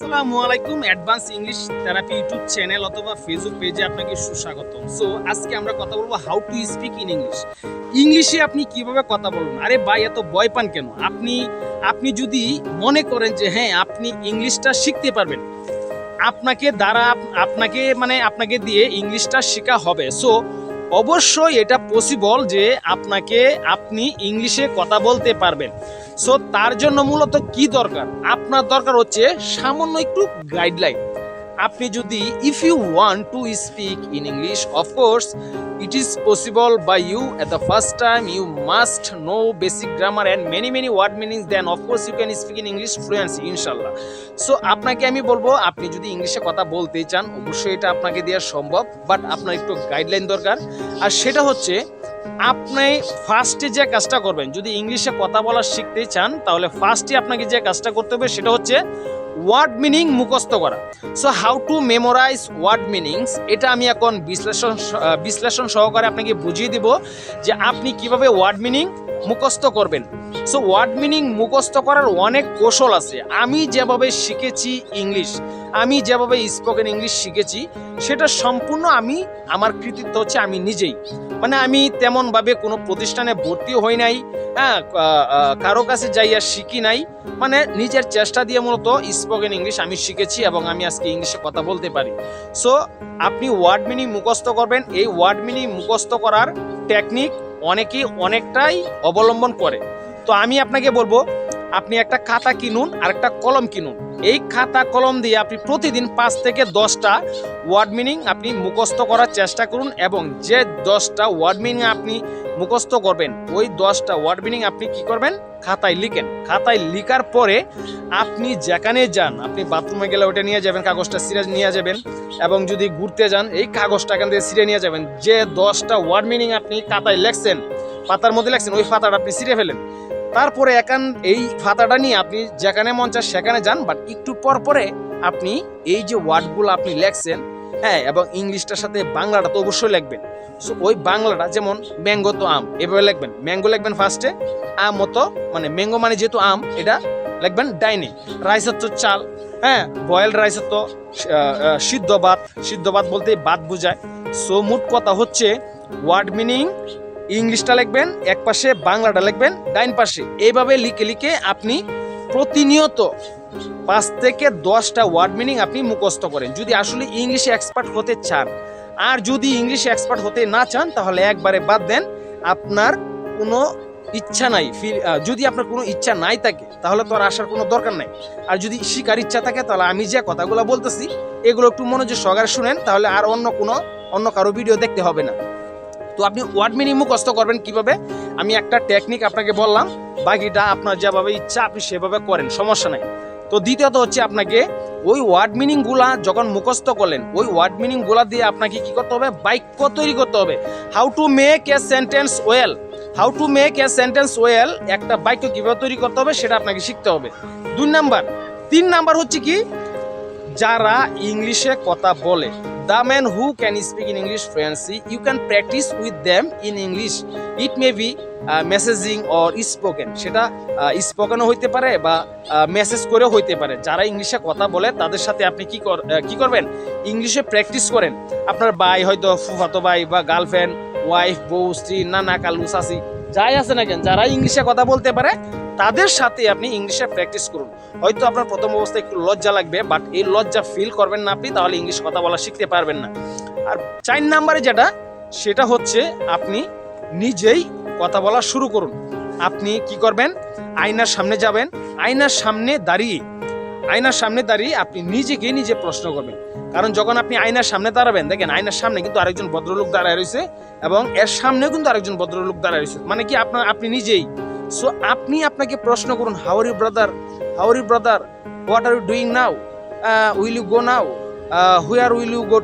আসসালামু আলাইকুম। Advance English therapy YouTube channel অথবা ফেসবুক পেজে আপনাকে সুস্বাগতম। সো আজকে আমরা কথা বলবো how to speak in English. ইংলিশে আপনি কিভাবে কথা বলুন। আরে ভাই, এত ভয় পান কেন? আপনি যদি মনে করেন যে হ্যাঁ আপনি ইংলিশটা শিখতে পারবেন, আপনাকে দিয়ে ইংলিশটা শেখা হবে। সো অবশ্যই এটা পসিবল যে আপনি ইংলিশে কথা বলতে পারবেন। সো তার জন্য মূলত কি দরকার? আপনার দরকার হচ্ছে সামান্য একটু গাইডলাইন। আপনি যদি if you want to speak in English, of course it is possible by you. At the first time you must know basic grammar and many word meanings, then of course you can speak in English fluency inshallah. So আপনাকে আমি বলবো, আপনি যদি ইংলিশে কথা বলতে চান অবশ্যই এটা আপনাকে দেওয়া সম্ভব, বাট আপনার একটু গাইডলাইন দরকার। আর সেটা হচ্ছে আপনি ফার্স্টে যে কাজটা করবেন, যদি ইংলিশে কথা বলা শিখতে চান তাহলে ফার্স্টে আপনাকে যে কাজটা করতে হবে সেটা হচ্ছে ওয়ার্ড মিনিং মুখস্থ করা। So how to memorise word meanings, এটা আমি এখন বিশ্লেষণ সহকারে আপনাকে বুঝিয়ে দিব যে আপনি কিভাবে ওয়ার্ড মিনিং মুখস্থ করবেন। সো ওয়ার্ড মিনিং মুখস্থ করার অনেক কৌশল আছে। আমি যেভাবে শিখেছি ইংলিশ, আমি যেভাবে স্পোকেন ইংলিশ শিখেছি সেটা সম্পূর্ণ আমার কৃতিত্ব হচ্ছে আমি নিজেই। মানে আমি তেমনভাবে কোনো প্রতিষ্ঠানে ভর্তিও হই নাই, কারো কাছে যাইয়া শিখি নাই, মানে নিজের চেষ্টা দিয়ে মূলত স্পোকেন ইংলিশ আমি শিখেছি এবং আমি আজকে ইংলিশে কথা বলতে পারি। সো আপনি ওয়ার্ড মিনিং মুখস্থ করবেন। এই ওয়ার্ড মিনিং মুখস্থ করার টেকনিক অনেকেই অনেকটাই অবলম্বন করে। তো আমি আপনাকে বলবো, আপনি একটা খাতা কিনুন আর একটা কলম কিনুন। এই খাতা কলম দিয়ে আপনি প্রতিদিন 5 থেকে 10টা ওয়ার্ড মিনিং আপনি মুখস্থ করার চেষ্টা করুন, এবং যে 10টা ওয়ার্ড মিনিং আপনি মুখস্থ করবেন ওই 10টা ওয়ার্ড মিনিং আপনি কি করবেন, খাতায় লিখেন। খাতায় লিখার পরে আপনি যেখানে যান, আপনি বাথরুমে গেলে ওটা নিয়ে যাবেন, কাগজটা ছিঁড়ে নিয়ে যাবেন, এবং যদি ঘুরতে যান এই কাগজটা এখান থেকে ছিঁড়ে নিয়ে যাবেন। যে 10টা ওয়ার্ড মিনিং আপনি খাতায় লেখছেন, পাতার মধ্যে লেখছেন, ওই পাতাটা আপনি ছিঁড়ে ফেলেন। তারপরে এই খাতাটা নিয়ে আপনি যেখানে মন চায় সেখানে যান, বাট একটু পরে আপনি এই যে ওয়ার্ডগুলো আপনি লেখছেন, হ্যাঁ, এবং ইংলিশটার সাথে বাংলাটা তো অবশ্যই লিখবেন। সো ওই বাংলাটা, যেমন ম্যাঙ্গো তো আম, এভাবে লিখবেন। ম্যাঙ্গো লিখবেন ফার্স্টে, আম মতো, মানে ম্যাঙ্গো মানে যেহেতু আম এটা লিখবেন ডাইনে। রাইস হচ্ছে চাল, হ্যাঁ, বয়েলড রাইস তো সিদ্ধ ভাত বলতে ভাত বোঝায়। সো মোট কথা হচ্ছে ওয়ার্ড মিনিং ইংলিশটা লিখবেন এক পাশে, বাংলাটা লিখবেন ডাইন পাশে। এইভাবে লিখে আপনি প্রতিনিয়ত 5 থেকে 10টা ওয়ার্ড মিনিং আপনি মুখস্থ করেন, যদি আসলে ইংলিশে এক্সপার্ট হতে চান। আর যদি ইংলিশে এক্সপার্ট হতে না চান তাহলে একবারে বাদ দেন। আপনার কোনো ইচ্ছা নাই, যদি আপনার কোনো ইচ্ছা নাই থাকে তাহলে তো আর আসার কোনো দরকার নাই। আর যদি শিকার ইচ্ছা থাকে তাহলে আমি যে কথাগুলো বলতেছি এগুলো একটু মনোযোগ সহকারে শুনেন, তাহলে আর অন্য কারো ভিডিও দেখতে হবে না। তো আপনি ওয়ার্ড মিনিং মুখস্থ করবেন কিভাবে, আমি একটা টেকনিক আপনাকে বললাম, বাকিটা আপনার যেভাবে ইচ্ছা আপনি সেভাবে করেন, সমস্যা নাই। তো দ্বিতীয়ত হচ্ছে আপনাকে ওই ওয়ার্ড মিনিংগুলা যখন মুখস্থ করলেন, ওই ওয়ার্ড মিনিংগুলা দিয়ে আপনাকে কি করতে হবে, বাক্য তৈরি করতে হবে। How to make a sentence well, একটা বাক্য কিভাবে তৈরি করতে হবে সেটা আপনাকে শিখতে হবে। 3 নাম্বার হচ্ছে কি, যারা ইংলিশে কথা বলে, the men who can speak in English fluency, you can practice with them in English. It may be messaging or spoken, সেটা স্পোকেনও হইতে পারে বা মেসেজ করেও হইতে পারে। যারা ইংলিশে কথা বলে তাদের সাথে আপনি কি করবেন, ইংলিশে প্র্যাকটিস করেন। আপনার ভাই হয়তো ফুফাতো ভাই বা গার্লফ্রেন্ড, ওয়াইফ, বউ, স্ত্রী, নানা, কালু, চাচি যাই আছে না কেন, যারা ইংলিশে কথা বলতে পারে তাদের সাথে আপনি ইংলিশে প্র্যাকটিস করুন। হয়তো আপনার প্রথম অবস্থায় একটু লজ্জা লাগবে, বাট এই লজ্জা ফিল করবেন না আপনি, তাহলে ইংলিশ কথা বলা শিখতে পারবেন না। আর 4 নাম্বারে সেটা হচ্ছে আপনি নিজেই কথা বলা শুরু করুন। আপনি কি করবেন, আয়নার সামনে যাবেন, আয়নার সামনে দাঁড়িয়ে আপনি নিজে প্রশ্ন করবেন। কারণ যখন আপনি আয়নার সামনে দাঁড়াবেন, দেখেন আয়নার সামনে কিন্তু আরেকজন ভদ্রলোক দাঁড়ায় রয়েছে, এবং এর সামনেও কিন্তু আরেকজন ভদ্রলোক দাঁড়ায় রয়েছে, মানে কি আপনি নিজেই। সো আপনাকে প্রশ্ন করুন, how are you brother, what are you doing now, will you go now, where will you go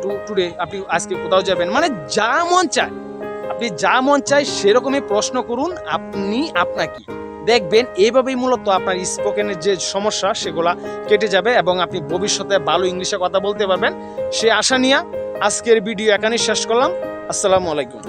to today, আপনি আজকে কোথাও যাবেন, মানে যা মন চায় সেরকমই প্রশ্ন করুন আপনাকে। দেখবেন এইভাবেই মূলত আপনার স্পোকেনের যে সমস্যা সেগুলা কেটে যাবে, এবং আপনি ভবিষ্যতে ভালো ইংলিশে কথা বলতে পারবেন। সে আশা নিয়ে আজকের ভিডিও এখানেই শেষ করলাম। আসসালামু আলাইকুম।